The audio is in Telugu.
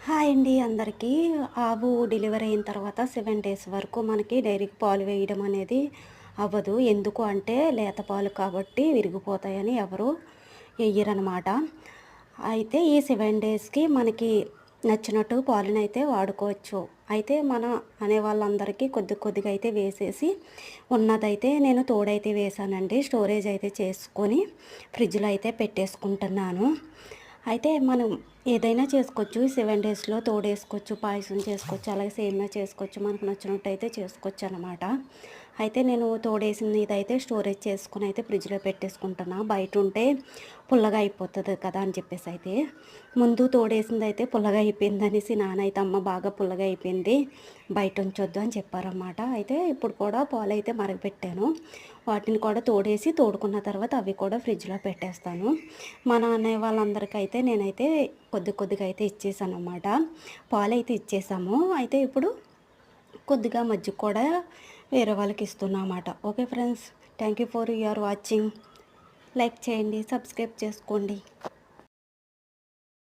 హాయ్ అండి అందరికీ. ఆవు డెలివరీ అయిన తర్వాత 7 డేస్ వరకు మనకి డైరీకి పాలు వేయడం అనేది అవ్వదు. ఎందుకు అంటే లేత పాలు కాబట్టి విరిగిపోతాయని ఎవరు ఎయ్యరనమాట. అయితే ఈ 7 డేస్‌కి మనకి నచ్చినట్టు పాలనైతే వాడుకోవచ్చు. అయితే మన అనేవాళ్ళందరికీ కొద్ది కొద్దిగా అయితే వేసేసి ఉన్నదైతే నేను తోడైతే వేశానండి. స్టోరేజ్ అయితే చేసుకొని ఫ్రిడ్జ్‌లో అయితే పెట్టేసుకుంటున్నాను. అయితే మనం ఏదైనా చేసుకోవచ్చు. ఈ 7 డేస్‌లో తోడేసుకోవచ్చు, పాయసం చేసుకోవచ్చు, అలాగే సేమియా చేసుకోవచ్చు. మనకు నచ్చినట్టయితే చేసుకోవచ్చనమాట. అయితే నేను తోడేసింది ఇదైతే స్టోరేజ్ చేసుకొని అయితే ఫ్రిడ్జ్‌లో పెట్టేసుకుంటున్నా. బయటుంటే పుల్లగా అయిపోతది కదా అని చెప్పేసయితే. ముందు తోడేసిందయితే పుల్లగా అయిపోయిందనేసి నాన్నయితే అమ్మ బాగా పుల్లగా అయిపోయింది, బయట ఉంచొద్దు అని చెప్పారనమాట. అయితే ఇప్పుడు కూడా పాలైతే మరగపెట్టాను. వాటిని కూడా తోడేసి తోడుకున్న తర్వాత అవి కూడా ఫ్రిడ్జ్‌లో పెట్టేస్తాను. మా నాన్నయ్య వాళ్ళందరికైతే నేనైతే కొద్ది కొద్దిగా అయితే ఇచ్చేసాననమాట. పాలైతే ఇచ్చేసాము. అయితే ఇప్పుడు కొద్దిగా మజ్జిగ కూడా వేరే వాళ్ళకి ఇస్తున్నామాట. Okay friends, thank you for your watching. Like చేయండి, సబ్స్క్రైబ్ చేసుకోండి.